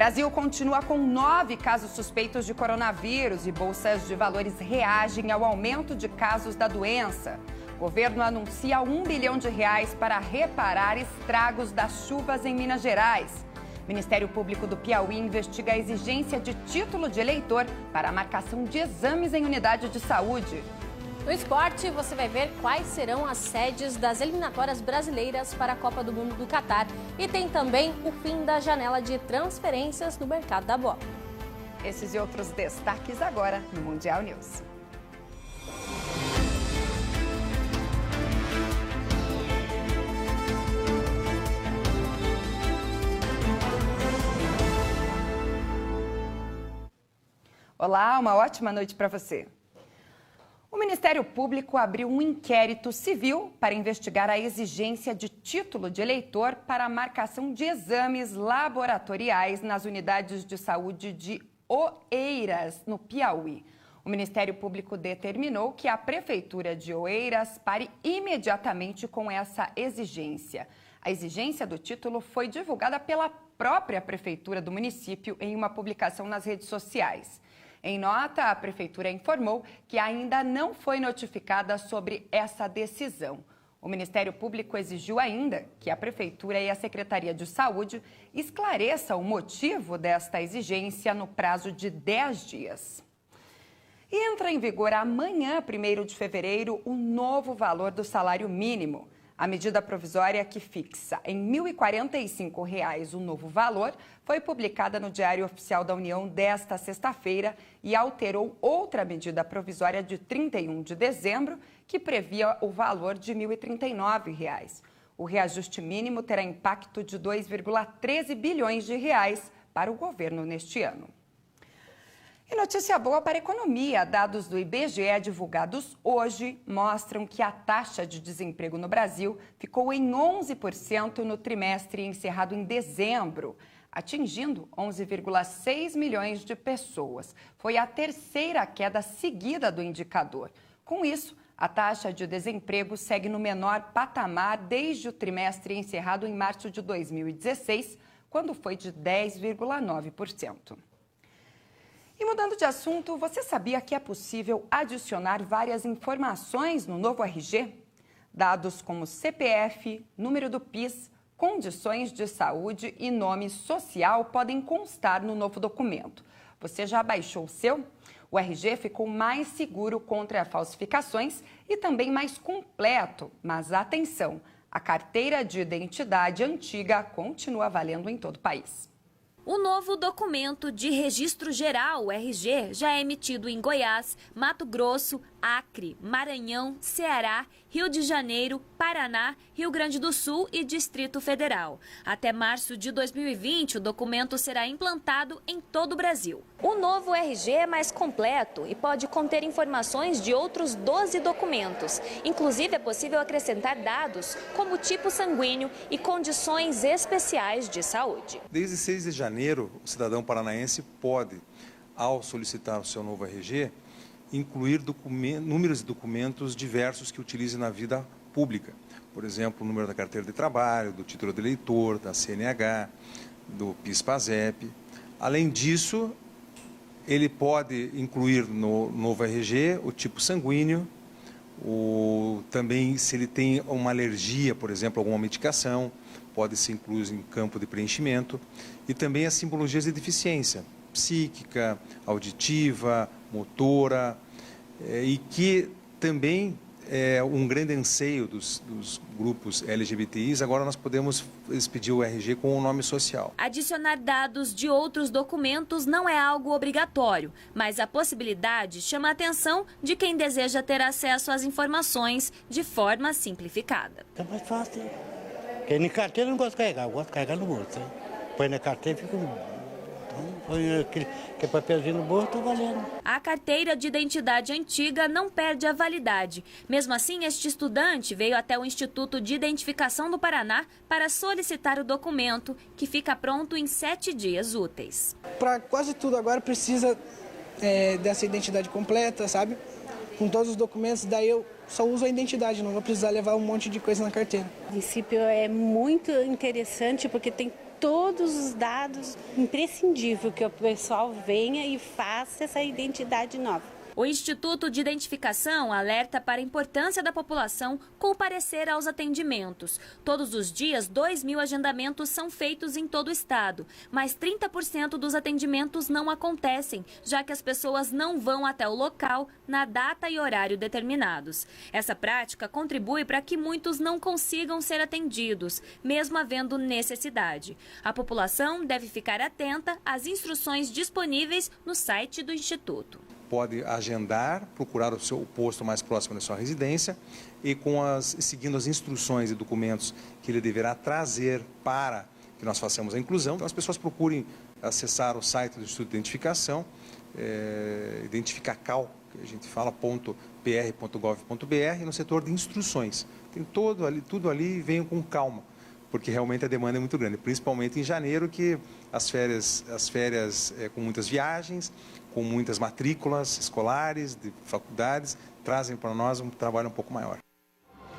Brasil continua com 9 casos suspeitos de coronavírus e bolsas de valores reagem ao aumento de casos da doença. O governo anuncia R$1 bilhão para reparar estragos das chuvas em Minas Gerais. O Ministério Público do Piauí investiga a exigência de título de eleitor para a marcação de exames em unidade de saúde. No esporte, você vai ver quais serão as sedes das eliminatórias brasileiras para a Copa do Mundo do Catar. E tem também o fim da janela de transferências no mercado da bola. Esses e outros destaques agora no Mundial News. Olá, uma ótima noite para você. O Ministério Público abriu um inquérito civil para investigar a exigência de título de eleitor para a marcação de exames laboratoriais nas unidades de saúde de Oeiras, no Piauí. O Ministério Público determinou que a Prefeitura de Oeiras pare imediatamente com essa exigência. A exigência do título foi divulgada pela própria Prefeitura do município em uma publicação nas redes sociais. Em nota, a Prefeitura informou que ainda não foi notificada sobre essa decisão. O Ministério Público exigiu ainda que a Prefeitura e a Secretaria de Saúde esclareçam o motivo desta exigência no prazo de 10 dias. E entra em vigor amanhã, 1º de fevereiro, o novo valor do salário mínimo. A medida provisória que fixa em R$ 1.045 o novo valor foi publicada no Diário Oficial da União desta sexta-feira e alterou outra medida provisória de 31 de dezembro que previa o valor de R$ 1.039. O reajuste mínimo terá impacto de 2,13 bilhões de reais para o governo neste ano. E notícia boa para a economia. Dados do IBGE divulgados hoje mostram que a taxa de desemprego no Brasil ficou em 11% no trimestre encerrado em dezembro, atingindo 11,6 milhões de pessoas. Foi a terceira queda seguida do indicador. Com isso, a taxa de desemprego segue no menor patamar desde o trimestre encerrado em março de 2016, quando foi de 10,9%. E mudando de assunto, você sabia que é possível adicionar várias informações no novo RG? Dados como CPF, número do PIS, condições de saúde e nome social podem constar no novo documento. Você já baixou o seu? O RG ficou mais seguro contra falsificações e também mais completo. Mas atenção, a carteira de identidade antiga continua valendo em todo o país. O novo documento de registro geral, o RG, já é emitido em Goiás, Mato Grosso, Acre, Maranhão, Ceará, Rio de Janeiro, Paraná, Rio Grande do Sul e Distrito Federal. Até março de 2020, o documento será implantado em todo o Brasil. O novo RG é mais completo e pode conter informações de outros 12 documentos. Inclusive, é possível acrescentar dados como tipo sanguíneo e condições especiais de saúde. Desde 6 de janeiro, o cidadão paranaense pode, ao solicitar o seu novo RG, incluir números de documentos diversos que utilize na vida pública. Por exemplo, o número da carteira de trabalho, do título de eleitor, da CNH, do PIS/PASEP. Além disso, ele pode incluir no novo RG o tipo sanguíneo, também se ele tem uma alergia, por exemplo, a alguma medicação, pode ser incluído em campo de preenchimento, e também as simbologias de deficiência psíquica, auditiva, motora, e que também é um grande anseio dos grupos LGBTIs. Agora nós podemos expedir o RG com o nome social. Adicionar dados de outros documentos não é algo obrigatório, mas a possibilidade chama a atenção de quem deseja ter acesso às informações de forma simplificada. É mais fácil. Porque na carteira eu não gosto de carregar, eu gosto de carregar no bolso. Põe na carteira e fica... Põe aquele papelzinho no bolso, está valendo. A carteira de identidade antiga não perde a validade. Mesmo assim, este estudante veio até o Instituto de Identificação do Paraná para solicitar o documento, que fica pronto em 7 dias úteis. Para quase tudo agora precisa dessa identidade completa, sabe? Com todos os documentos, daí eu só uso a identidade, não vou precisar levar um monte de coisa na carteira. O princípio é muito interessante porque tem todos os dados, imprescindível que o pessoal venha e faça essa identidade nova. O Instituto de Identificação alerta para a importância da população comparecer aos atendimentos. Todos os dias, 2.000 agendamentos são feitos em todo o estado, mas 30% dos atendimentos não acontecem, já que as pessoas não vão até o local na data e horário determinados. Essa prática contribui para que muitos não consigam ser atendidos, mesmo havendo necessidade. A população deve ficar atenta às instruções disponíveis no site do Instituto. Pode agendar, procurar o seu posto mais próximo da sua residência e seguindo as instruções e documentos que ele deverá trazer para que nós façamos a inclusão. Então, as pessoas procurem acessar o site do Instituto de Identificação, Identificacal, que a gente fala, .pr.gov.br, no setor de instruções. Tem tudo ali, venham com calma, porque realmente a demanda é muito grande, principalmente em janeiro, que as férias com muitas viagens, com muitas matrículas escolares, de faculdades, trazem para nós um trabalho um pouco maior.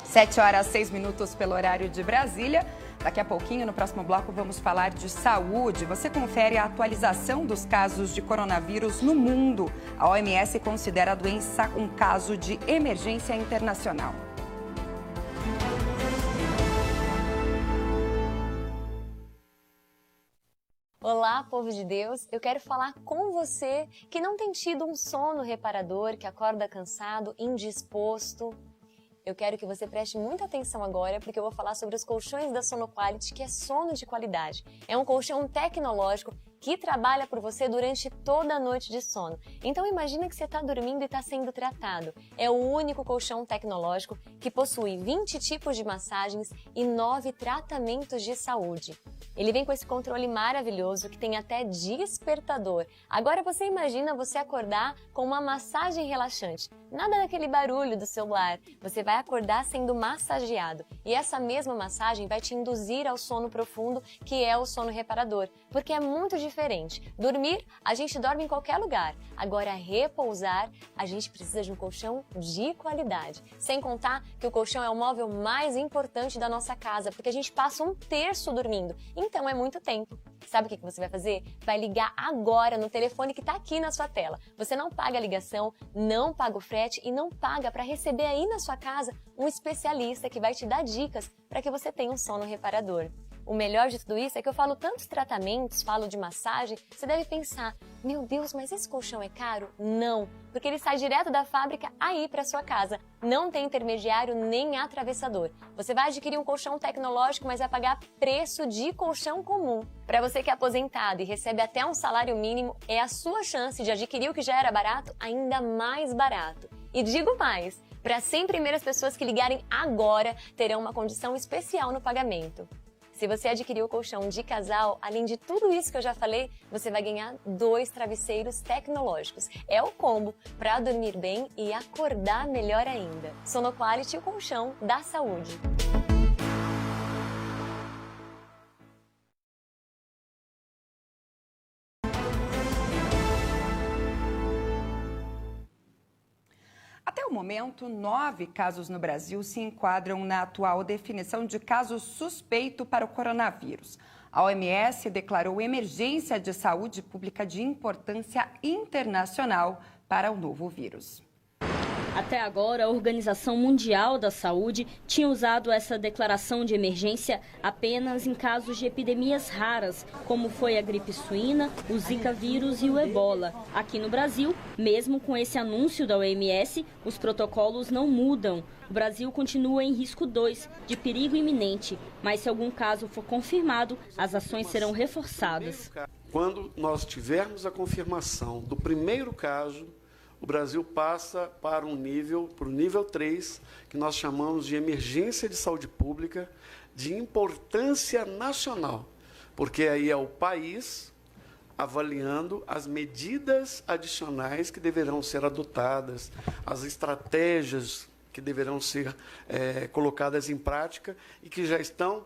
7h06 pelo horário de Brasília. Daqui a pouquinho, no próximo bloco, vamos falar de saúde. Você confere a atualização dos casos de coronavírus no mundo. A OMS considera a doença um caso de emergência internacional. Olá, povo de Deus! Eu quero falar com você que não tem tido um sono reparador, que acorda cansado, indisposto. Eu quero que você preste muita atenção agora, porque eu vou falar sobre os colchões da Sonoquality, que é sono de qualidade. É um colchão tecnológico que trabalha por você durante toda a noite de sono. Então imagina que você está dormindo e está sendo tratado. É o único colchão tecnológico que possui 20 tipos de massagens e 9 tratamentos de saúde. Ele vem com esse controle maravilhoso que tem até despertador. Agora você imagina você acordar com uma massagem relaxante. Nada daquele barulho do celular. Você vai acordar sendo massageado. E essa mesma massagem vai te induzir ao sono profundo, que é o sono reparador. Porque é muito diferente. Dormir, a gente dorme em qualquer lugar. Agora, repousar, a gente precisa de um colchão de qualidade. Sem contar que o colchão é o móvel mais importante da nossa casa, porque a gente passa 1/3 dormindo. Então, é muito tempo. Sabe o que você vai fazer? Vai ligar agora no telefone que está aqui na sua tela. Você não paga a ligação, não paga o frete e não paga para receber aí na sua casa um especialista que vai te dar dicas para que você tenha um sono reparador. O melhor de tudo isso é que eu falo tantos tratamentos, falo de massagem, você deve pensar, meu Deus, mas esse colchão é caro? Não, porque ele sai direto da fábrica aí para sua casa. Não tem intermediário nem atravessador. Você vai adquirir um colchão tecnológico, mas vai pagar preço de colchão comum. Para você que é aposentado e recebe até um salário mínimo, é a sua chance de adquirir o que já era barato ainda mais barato. E digo mais, para as 100 primeiras pessoas que ligarem agora, terão uma condição especial no pagamento. Se você adquirir o colchão de casal, além de tudo isso que eu já falei, você vai ganhar 2 travesseiros tecnológicos. É o combo para dormir bem e acordar melhor ainda. Sonoquality, o colchão da saúde. Até o momento, 9 casos no Brasil se enquadram na atual definição de caso suspeito para o coronavírus. A OMS declarou emergência de saúde pública de importância internacional para o novo vírus. Até agora, a Organização Mundial da Saúde tinha usado essa declaração de emergência apenas em casos de epidemias raras, como foi a gripe suína, o Zika vírus e o Ebola. Aqui no Brasil, mesmo com esse anúncio da OMS, os protocolos não mudam. O Brasil continua em risco 2, de perigo iminente, mas se algum caso for confirmado, as ações serão reforçadas. Quando nós tivermos a confirmação do primeiro caso, o Brasil passa para o nível 3, que nós chamamos de emergência de saúde pública de importância nacional, porque aí é o país avaliando as medidas adicionais que deverão ser adotadas, as estratégias que deverão ser colocadas em prática e que já estão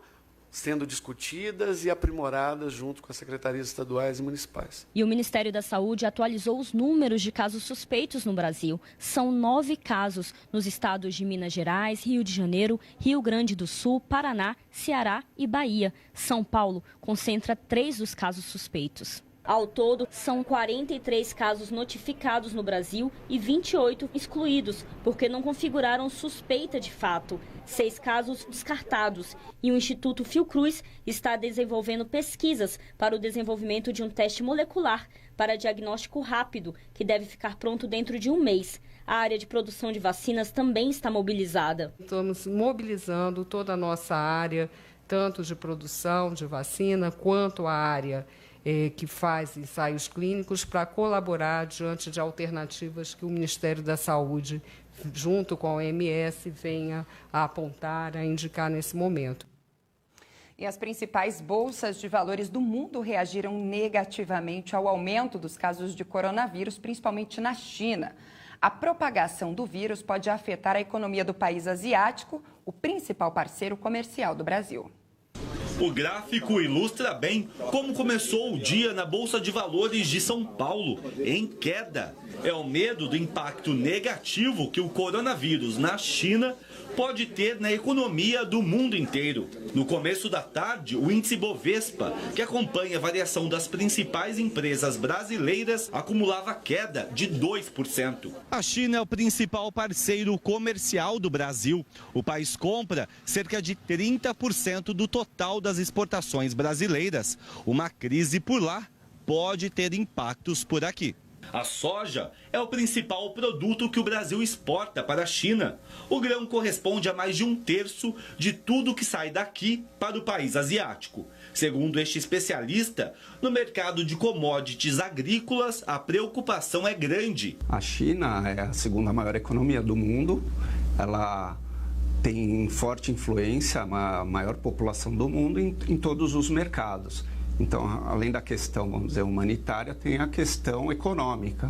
sendo discutidas e aprimoradas junto com as secretarias estaduais e municipais. E o Ministério da Saúde atualizou os números de casos suspeitos no Brasil. São 9 casos nos estados de Minas Gerais, Rio de Janeiro, Rio Grande do Sul, Paraná, Ceará e Bahia. São Paulo concentra 3 dos casos suspeitos. Ao todo, são 43 casos notificados no Brasil e 28 excluídos, porque não configuraram suspeita de fato. 6 casos descartados. E o Instituto Fiocruz está desenvolvendo pesquisas para o desenvolvimento de um teste molecular para diagnóstico rápido, que deve ficar pronto dentro de um mês. A área de produção de vacinas também está mobilizada. Estamos mobilizando toda a nossa área, tanto de produção de vacina, quanto a área que faz ensaios clínicos, para colaborar diante de alternativas que o Ministério da Saúde, junto com a OMS, venha a apontar, a indicar nesse momento. E as principais bolsas de valores do mundo reagiram negativamente ao aumento dos casos de coronavírus, principalmente na China. A propagação do vírus pode afetar a economia do país asiático, o principal parceiro comercial do Brasil. O gráfico ilustra bem como começou o dia na Bolsa de Valores de São Paulo, em queda. É o medo do impacto negativo que o coronavírus na China pode ter na economia do mundo inteiro. No começo da tarde, o índice Bovespa, que acompanha a variação das principais empresas brasileiras, acumulava queda de 2%. A China é o principal parceiro comercial do Brasil. O país compra cerca de 30% do total das exportações brasileiras. Uma crise por lá pode ter impactos por aqui. A soja é o principal produto que o Brasil exporta para a China. O grão corresponde a mais de 1/3 de tudo que sai daqui para o país asiático. Segundo este especialista, no mercado de commodities agrícolas, a preocupação é grande. A China é a segunda maior economia do mundo. Ela tem forte influência, a maior população do mundo em todos os mercados. Então, além da questão, vamos dizer, humanitária, tem a questão econômica.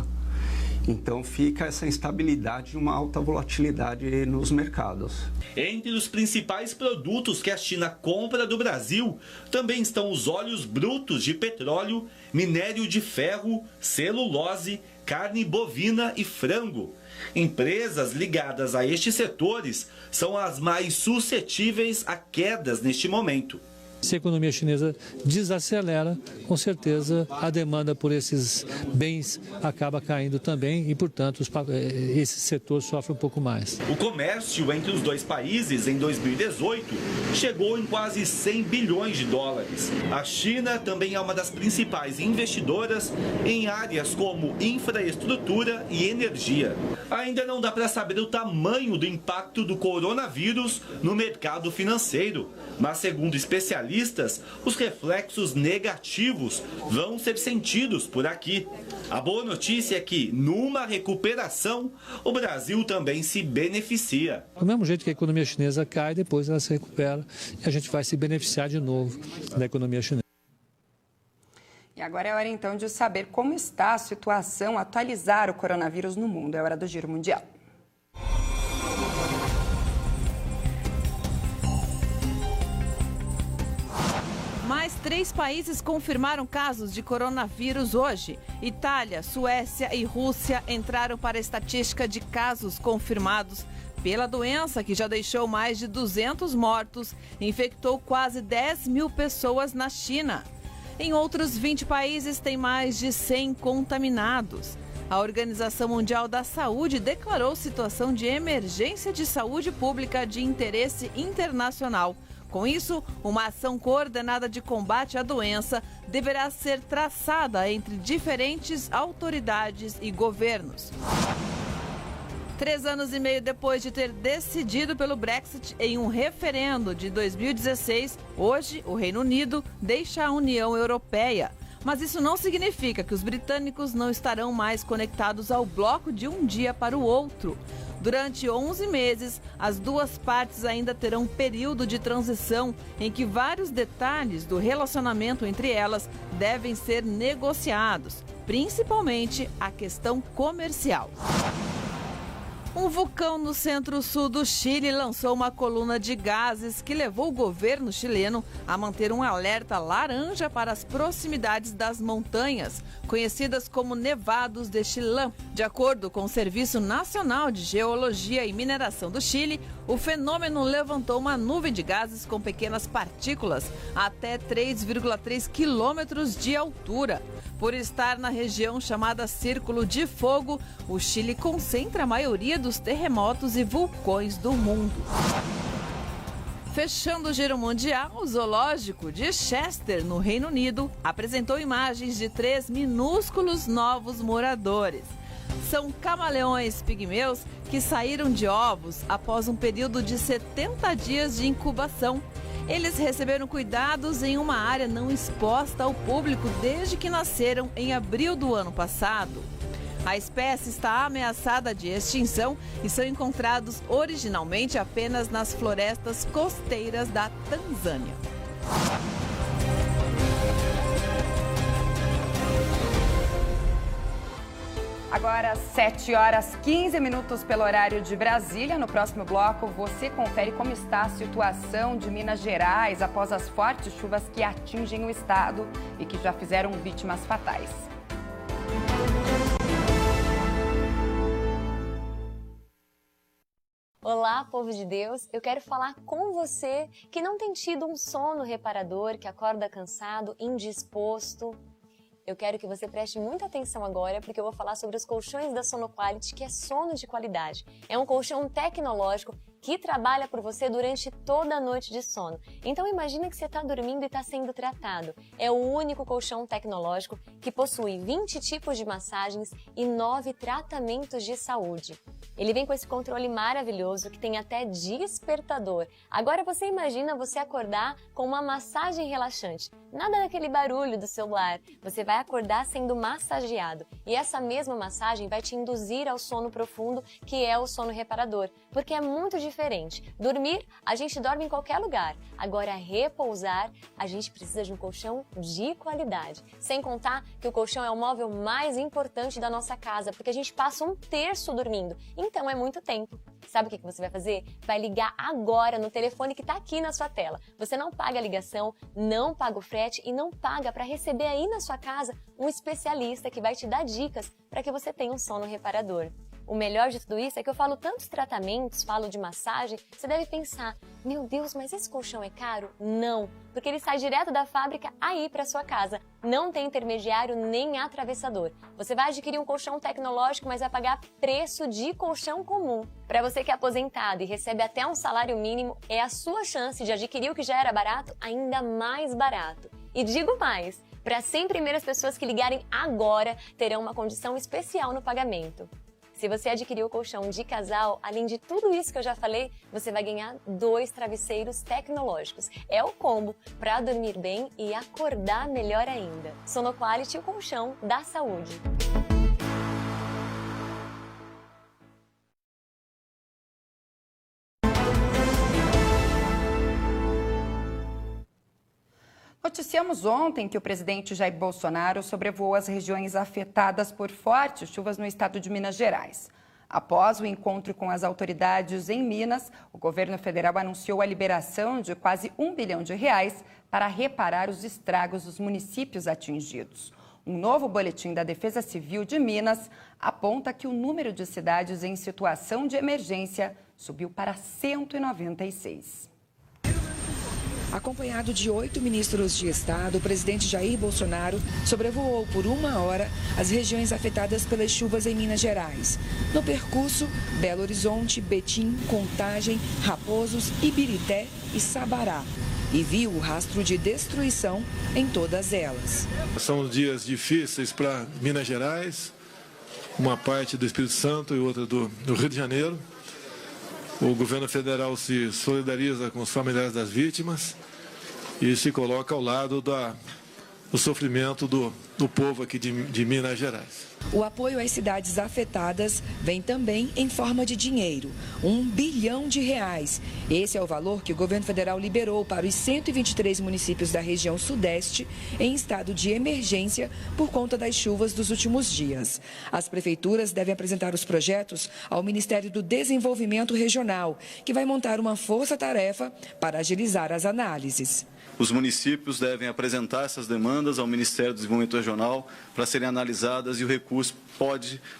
Então, fica essa instabilidade e uma alta volatilidade nos mercados. Entre os principais produtos que a China compra do Brasil, também estão os óleos brutos de petróleo, minério de ferro, celulose, carne bovina e frango. Empresas ligadas a estes setores são as mais suscetíveis a quedas neste momento. Se a economia chinesa desacelera, com certeza a demanda por esses bens acaba caindo também e, portanto, esse setor sofre um pouco mais. O comércio entre os dois países em 2018 chegou em quase 100 bilhões de dólares. A China também é uma das principais investidoras em áreas como infraestrutura e energia. Ainda não dá para saber o tamanho do impacto do coronavírus no mercado financeiro, mas, segundo especialistas, os reflexos negativos vão ser sentidos por aqui. A boa notícia é que, numa recuperação, o Brasil também se beneficia. Do mesmo jeito que a economia chinesa cai, depois ela se recupera e a gente vai se beneficiar de novo da economia chinesa. E agora é hora, então, de saber como está a situação, atualizar o coronavírus no mundo. É hora do Giro Mundial. Mais 3 países confirmaram casos de coronavírus hoje. Itália, Suécia e Rússia entraram para a estatística de casos confirmados pela doença, que já deixou mais de 200 mortos e infectou quase 10 mil pessoas na China. Em outros 20 países, tem mais de 100 contaminados. A Organização Mundial da Saúde declarou situação de emergência de saúde pública de interesse internacional. Com isso, uma ação coordenada de combate à doença deverá ser traçada entre diferentes autoridades e governos. 3 anos e meio depois de ter decidido pelo Brexit em um referendo de 2016, hoje o Reino Unido deixa a União Europeia. Mas isso não significa que os britânicos não estarão mais conectados ao bloco de um dia para o outro. Durante 11 meses, as duas partes ainda terão um período de transição em que vários detalhes do relacionamento entre elas devem ser negociados, principalmente a questão comercial. Um vulcão no centro-sul do Chile lançou uma coluna de gases que levou o governo chileno a manter um alerta laranja para as proximidades das montanhas, conhecidas como Nevados de Chillán. De acordo com o Serviço Nacional de Geologia e Mineração do Chile, o fenômeno levantou uma nuvem de gases com pequenas partículas até 3,3 quilômetros de altura. Por estar na região chamada Círculo de Fogo, o Chile concentra a maioria dos terremotos e vulcões do mundo. Fechando o giro mundial, o zoológico de Chester, no Reino Unido, apresentou imagens de 3 minúsculos novos moradores. São camaleões pigmeus que saíram de ovos após um período de 70 dias de incubação. Eles receberam cuidados em uma área não exposta ao público desde que nasceram em abril do ano passado. A espécie está ameaçada de extinção e são encontrados originalmente apenas nas florestas costeiras da Tanzânia. Agora, 7h15 pelo horário de Brasília. No próximo bloco, você confere como está a situação de Minas Gerais após as fortes chuvas que atingem o estado e que já fizeram vítimas fatais. Olá, povo de Deus! Eu quero falar com você que não tem tido um sono reparador, que acorda cansado, indisposto. Eu quero que você preste muita atenção agora, porque eu vou falar sobre os colchões da Sonoquality, que é sono de qualidade. É um colchão tecnológico que trabalha por você durante toda a noite de sono. Então imagina que você está dormindo e está sendo tratado. É o único colchão tecnológico que possui 20 tipos de massagens e 9 tratamentos de saúde. Ele vem com esse controle maravilhoso que tem até despertador. Agora você imagina você acordar com uma massagem relaxante. Nada daquele barulho do celular. Você vai acordar sendo massageado. E essa mesma massagem vai te induzir ao sono profundo, que é o sono reparador. Porque é muito diferente. Dormir, a gente dorme em qualquer lugar. Agora, repousar, a gente precisa de um colchão de qualidade. Sem contar que o colchão é o móvel mais importante da nossa casa, porque a gente passa 1/3 dormindo. Então é muito tempo. Sabe o que você vai fazer? Vai ligar agora no telefone que está aqui na sua tela. Você não paga a ligação, não paga o frete e não paga para receber aí na sua casa um especialista que vai te dar dicas para que você tenha um sono reparador. O melhor de tudo isso é que eu falo tantos tratamentos, falo de massagem, você deve pensar, meu Deus, mas esse colchão é caro? Não, porque ele sai direto da fábrica aí para sua casa. Não tem intermediário nem atravessador. Você vai adquirir um colchão tecnológico, mas vai pagar preço de colchão comum. Para você que é aposentado e recebe até um salário mínimo, é a sua chance de adquirir o que já era barato ainda mais barato. E digo mais, para as 100 primeiras pessoas que ligarem agora, terão uma condição especial no pagamento. Se você adquirir o colchão de casal, além de tudo isso que eu já falei, você vai ganhar 2 travesseiros tecnológicos. É o combo para dormir bem e acordar melhor ainda. Sonoquality, o colchão da saúde. Noticiamos ontem que o presidente Jair Bolsonaro sobrevoou as regiões afetadas por fortes chuvas no estado de Minas Gerais. Após o encontro com as autoridades em Minas, o governo federal anunciou a liberação de quase R$1 bilhão para reparar os estragos dos municípios atingidos. Um novo boletim da Defesa Civil de Minas aponta que o número de cidades em situação de emergência subiu para 196. Acompanhado de 8 ministros de Estado, o presidente Jair Bolsonaro sobrevoou por 1 hora as regiões afetadas pelas chuvas em Minas Gerais. No percurso, Belo Horizonte, Betim, Contagem, Raposos, Ibirité e Sabará. E viu o rastro de destruição em todas elas. São dias difíceis para Minas Gerais, uma parte do Espírito Santo e outra do Rio de Janeiro. O governo federal se solidariza com os familiares das vítimas e se coloca ao lado do sofrimento no povo aqui de Minas Gerais. O apoio às cidades afetadas vem também em forma de dinheiro, R$1 bilhão. Esse é o valor que o governo federal liberou para os 123 municípios da região sudeste em estado de emergência por conta das chuvas dos últimos dias. As prefeituras devem apresentar os projetos ao Ministério do Desenvolvimento Regional, que vai montar uma força-tarefa para agilizar as análises. Os municípios devem apresentar essas demandas ao Ministério do Desenvolvimento Regional para serem analisadas e o recurso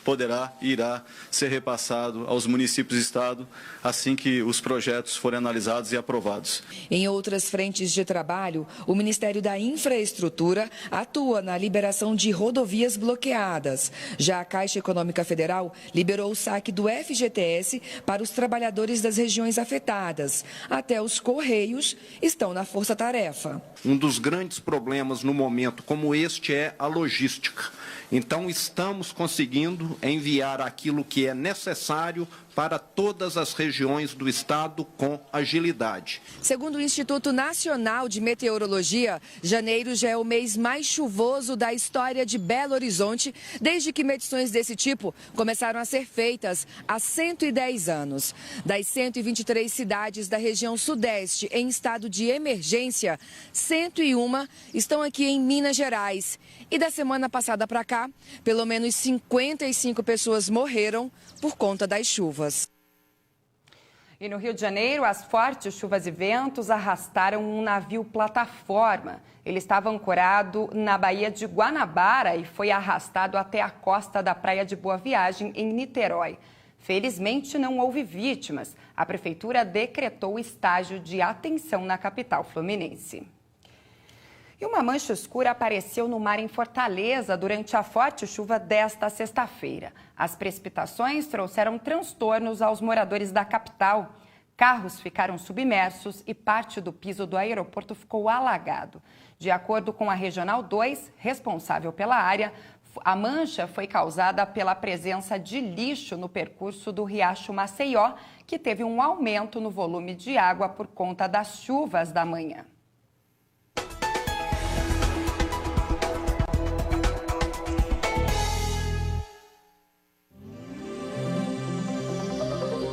poderá e irá ser repassado aos municípios e estado assim que os projetos forem analisados e aprovados. Em outras frentes de trabalho, o Ministério da Infraestrutura atua na liberação de rodovias bloqueadas. Já a Caixa Econômica Federal liberou o saque do FGTS para os trabalhadores das regiões afetadas. Até os Correios estão na força-tarefa. Um dos grandes problemas no momento como este é a logística. Então, estamos conseguindo enviar aquilo que é necessário para todas as regiões do estado com agilidade. Segundo o Instituto Nacional de Meteorologia, janeiro já é o mês mais chuvoso da história de Belo Horizonte, desde que medições desse tipo começaram a ser feitas há 110 anos. Das 123 cidades da região sudeste em estado de emergência, 101 estão aqui em Minas Gerais. E da semana passada para cá, pelo menos 55 pessoas morreram por conta das chuvas. E no Rio de Janeiro, as fortes chuvas e ventos arrastaram um navio plataforma. Ele estava ancorado na Baía de Guanabara e foi arrastado até a costa da Praia de Boa Viagem, em Niterói. Felizmente, não houve vítimas. A prefeitura decretou estágio de atenção na capital fluminense. E uma mancha escura apareceu no mar em Fortaleza durante a forte chuva desta sexta-feira. As precipitações trouxeram transtornos aos moradores da capital. Carros ficaram submersos e parte do piso do aeroporto ficou alagado. De acordo com a Regional 2, responsável pela área, a mancha foi causada pela presença de lixo no percurso do Riacho Maceió, que teve um aumento no volume de água por conta das chuvas da manhã.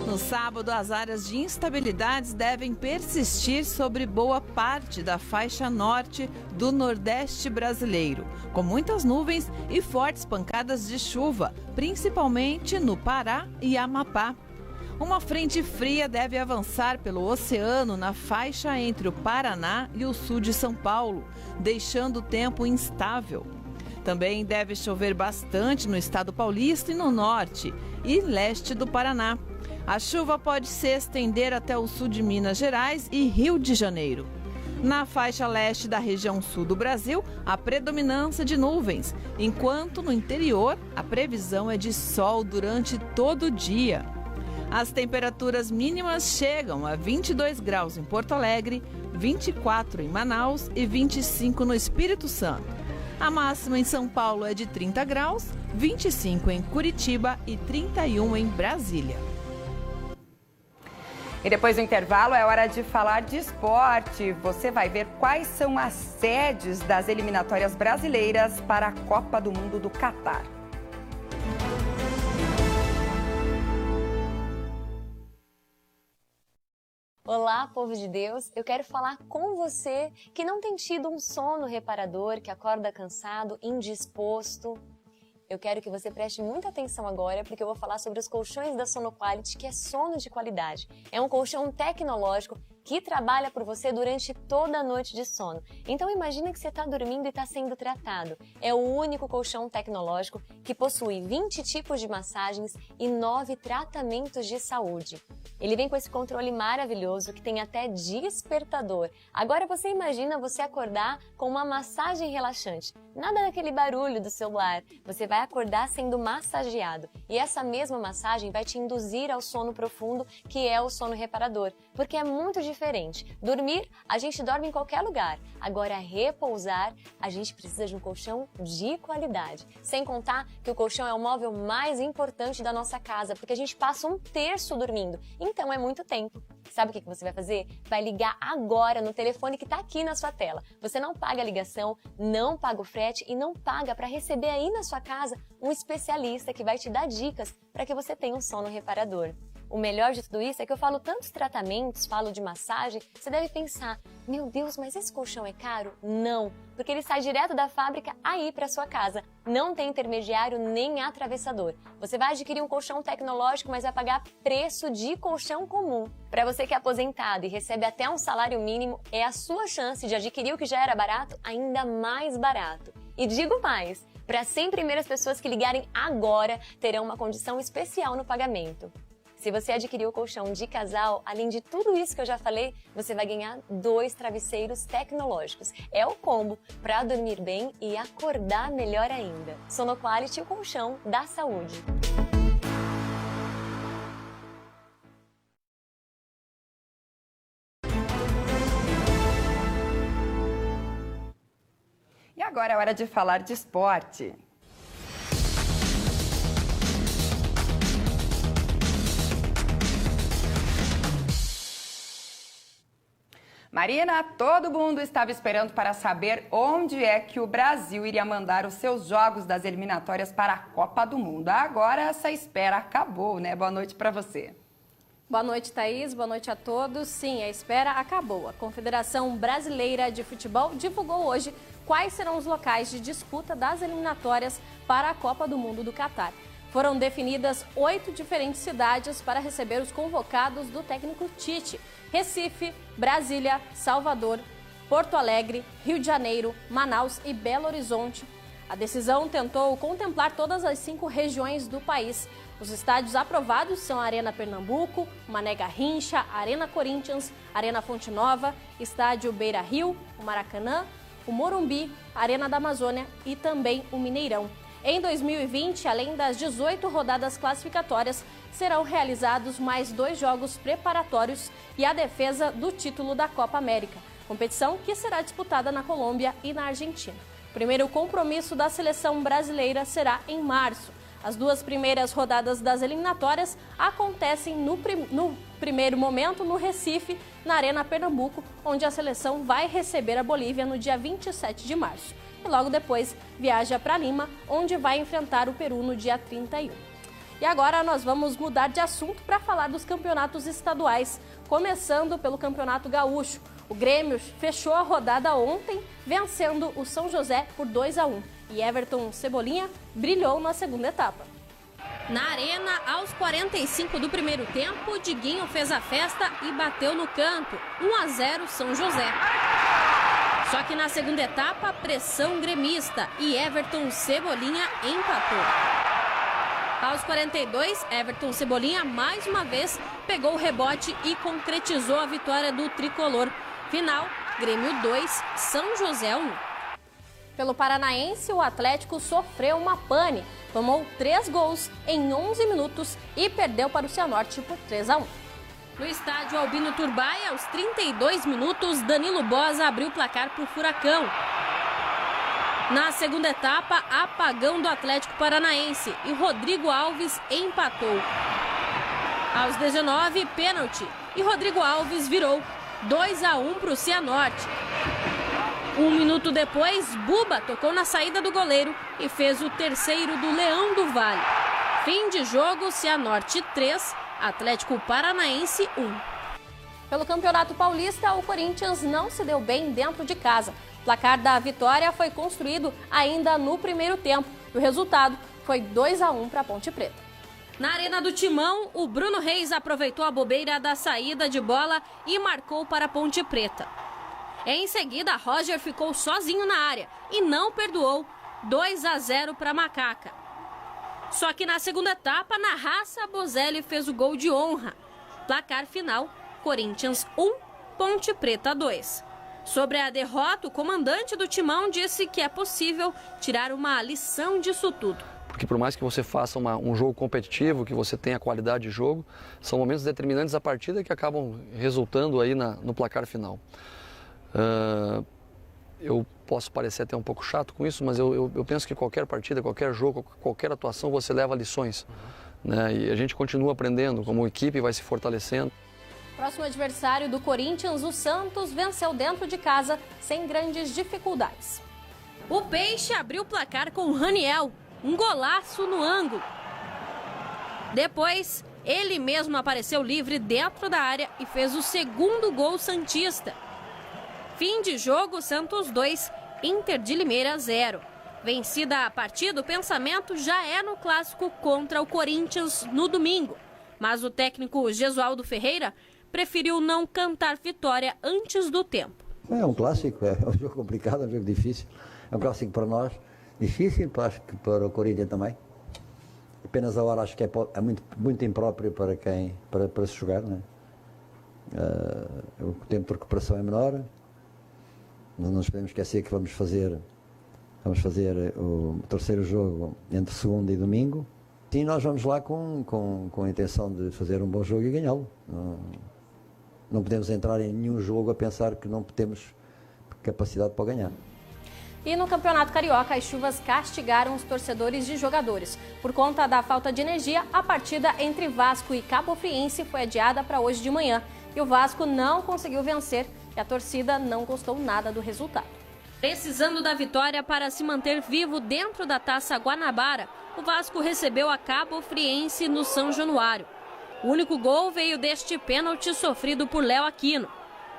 No sábado, as áreas de instabilidades devem persistir sobre boa parte da faixa norte do Nordeste brasileiro, com muitas nuvens e fortes pancadas de chuva, principalmente no Pará e Amapá. Uma frente fria deve avançar pelo oceano na faixa entre o Paraná e o sul de São Paulo, deixando o tempo instável. Também deve chover bastante no estado paulista e no norte e leste do Paraná. A chuva pode se estender até o sul de Minas Gerais e Rio de Janeiro. Na faixa leste da região sul do Brasil, há predominância de nuvens, enquanto no interior a previsão é de sol durante todo o dia. As temperaturas mínimas chegam a 22 graus em Porto Alegre, 24 em Manaus e 25 no Espírito Santo. A máxima em São Paulo é de 30 graus, 25 em Curitiba e 31 em Brasília. E depois do intervalo é hora de falar de esporte. Você vai ver quais são as sedes das eliminatórias brasileiras para a Copa do Mundo do Catar. Olá, povo de Deus! Eu quero falar com você que não tem tido um sono reparador, que acorda cansado, indisposto. Eu quero que você preste muita atenção agora, porque eu vou falar sobre os colchões da Sonoquality, que é sono de qualidade. É um colchão tecnológico que trabalha por você durante toda a noite de sono. Então imagina que você está dormindo e está sendo tratado. É o único colchão tecnológico que possui 20 tipos de massagens e 9 tratamentos de saúde. Ele vem com esse controle maravilhoso que tem até despertador. Agora você imagina você acordar com uma massagem relaxante. Nada daquele barulho do celular. Você vai acordar sendo massageado. E essa mesma massagem vai te induzir ao sono profundo, que é o sono reparador. Porque é muito diferente. Dormir, a gente dorme em qualquer lugar. Agora, repousar, a gente precisa de um colchão de qualidade. Sem contar que o colchão é o móvel mais importante da nossa casa, porque a gente passa 1/3 dormindo. Então, é muito tempo. Sabe o que você vai fazer? Vai ligar agora no telefone que está aqui na sua tela. Você não paga a ligação, não paga o frete e não paga para receber aí na sua casa um especialista que vai te dar dicas para que você tenha um sono reparador. O melhor de tudo isso é que eu falo tantos tratamentos, falo de massagem, você deve pensar, meu Deus, mas esse colchão é caro? Não, porque ele sai direto da fábrica aí para sua casa. Não tem intermediário nem atravessador. Você vai adquirir um colchão tecnológico, mas vai pagar preço de colchão comum. Para você que é aposentado e recebe até um salário mínimo, é a sua chance de adquirir o que já era barato ainda mais barato. E digo mais, para as 100 primeiras pessoas que ligarem agora, terão uma condição especial no pagamento. Se você adquirir o colchão de casal, além de tudo isso que eu já falei, você vai ganhar 2 travesseiros tecnológicos. É o combo para dormir bem e acordar melhor ainda. Sonoquality, o colchão da saúde. E agora é hora de falar de esporte. Marina, todo mundo estava esperando para saber onde é que o Brasil iria mandar os seus jogos das eliminatórias para a Copa do Mundo. Agora essa espera acabou, né? Boa noite para você. Boa noite, Thaís. Boa noite a todos. Sim, a espera acabou. A Confederação Brasileira de Futebol divulgou hoje quais serão os locais de disputa das eliminatórias para a Copa do Mundo do Catar. Foram definidas 8 diferentes cidades para receber os convocados do técnico Tite: Recife, Brasília, Salvador, Porto Alegre, Rio de Janeiro, Manaus e Belo Horizonte. A decisão tentou contemplar todas as 5 regiões do país. Os estádios aprovados são a Arena Pernambuco, Mané Garrincha, Arena Corinthians, Arena Fonte Nova, Estádio Beira Rio, o Maracanã, o Morumbi, Arena da Amazônia e também o Mineirão. Em 2020, além das 18 rodadas classificatórias, serão realizados mais 2 jogos preparatórios e a defesa do título da Copa América, competição que será disputada na Colômbia e na Argentina. O primeiro compromisso da seleção brasileira será em março. As 2 primeiras rodadas das eliminatórias acontecem no primeiro momento no Recife, na Arena Pernambuco, onde a seleção vai receber a Bolívia no dia 27 de março. E logo depois viaja para Lima, onde vai enfrentar o Peru no dia 31. E agora nós vamos mudar de assunto para falar dos campeonatos estaduais, começando pelo Campeonato Gaúcho. O Grêmio fechou a rodada ontem, vencendo o São José por 2-1. E Everton Cebolinha brilhou na segunda etapa. Na arena, aos 45 do primeiro tempo, Diguinho fez a festa e bateu no canto, 1-0 São José. Só que na segunda etapa, pressão gremista e Everton Cebolinha empatou. Aos 42, Everton Cebolinha mais uma vez pegou o rebote e concretizou a vitória do tricolor. Final, Grêmio 2, São José 1. Pelo Paranaense, o Atlético sofreu uma pane, tomou 3 gols em 11 minutos e perdeu para o Cianorte por 3-1. No estádio Albino Turbay, aos 32 minutos, Danilo Boza abriu o placar para o Furacão. Na segunda etapa, apagão do Atlético Paranaense e Rodrigo Alves empatou. Aos 19, pênalti e Rodrigo Alves virou 2-1 para o Cianorte. 1 minuto depois, Buba tocou na saída do goleiro e fez o terceiro do Leão do Vale. Fim de jogo, Cianorte 3, Atlético Paranaense 1. Pelo Campeonato Paulista, o Corinthians não se deu bem dentro de casa. O placar da vitória foi construído ainda no primeiro tempo e o resultado foi 2-1 para a Ponte Preta. Na Arena do Timão, o Bruno Reis aproveitou a bobeira da saída de bola e marcou para a Ponte Preta. Em seguida, Roger ficou sozinho na área e não perdoou, 2-0 para a Macaca. Só que na segunda etapa, na raça, Bozelli fez o gol de honra. Placar final, Corinthians 1, Ponte Preta 2. Sobre a derrota, o comandante do Timão disse que é possível tirar uma lição disso tudo. Porque por mais que você faça um jogo competitivo, que você tenha qualidade de jogo, são momentos determinantes da partida que acabam resultando aí no placar final. Eu posso parecer até um pouco chato com isso, mas eu penso que qualquer partida, qualquer jogo, qualquer atuação, você leva lições. Né? E a gente continua aprendendo, como equipe vai se fortalecendo. Próximo adversário do Corinthians, o Santos, venceu dentro de casa sem grandes dificuldades. O Peixe abriu o placar com o Raniel, um golaço no ângulo. Depois, ele mesmo apareceu livre dentro da área e fez o segundo gol santista. Fim de jogo, Santos 2, Inter de Limeira 0. Vencida a partida, o pensamento já é no clássico contra o Corinthians no domingo. Mas o técnico Gesualdo Ferreira preferiu não cantar vitória antes do tempo. É um clássico, é um jogo complicado, é um jogo difícil. É um clássico para nós, difícil, acho que para o Corinthians também. Apenas a hora acho que é muito impróprio para se jogar, não é? O tempo de recuperação é menor. Não nos podemos esquecer que vamos fazer o terceiro jogo entre segunda e domingo. Sim, nós vamos lá com a intenção de fazer um bom jogo e ganhá-lo. Não podemos entrar em nenhum jogo a pensar que não temos capacidade para ganhar. E no Campeonato Carioca, as chuvas castigaram os torcedores de jogadores. Por conta da falta de energia, a partida entre Vasco e Cabofriense foi adiada para hoje de manhã. E o Vasco não conseguiu vencer e a torcida não gostou nada do resultado. Precisando da vitória para se manter vivo dentro da Taça Guanabara, o Vasco recebeu a Cabofriense no São Januário. O único gol veio deste pênalti sofrido por Léo Aquino.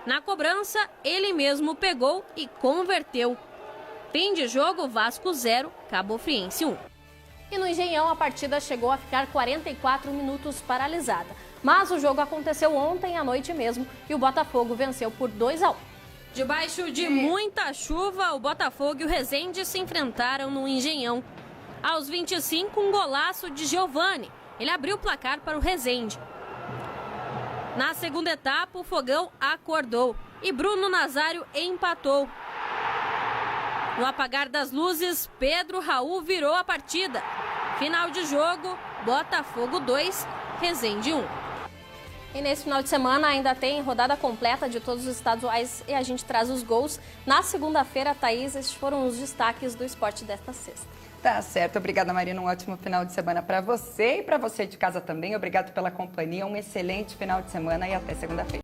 Na cobrança, ele mesmo pegou e converteu. Fim de jogo, Vasco 0, Cabofriense 1. E no Engenhão, a partida chegou a ficar 44 minutos paralisada. Mas o jogo aconteceu ontem à noite mesmo e o Botafogo venceu por 2-1. Debaixo de muita chuva, o Botafogo e o Resende se enfrentaram no Engenhão. Aos 25, um golaço de Giovani. Ele abriu o placar para o Resende. Na segunda etapa, o Fogão acordou e Bruno Nazário empatou. No apagar das luzes, Pedro Raul virou a partida. Final de jogo, Botafogo 2, Resende 1. E nesse final de semana ainda tem rodada completa de todos os estaduais e a gente traz os gols. Na segunda-feira, Thaís, esses foram os destaques do esporte desta sexta. Tá certo, obrigada Marina, um ótimo final de semana para você e para você de casa também. Obrigado pela companhia, um excelente final de semana e até segunda-feira.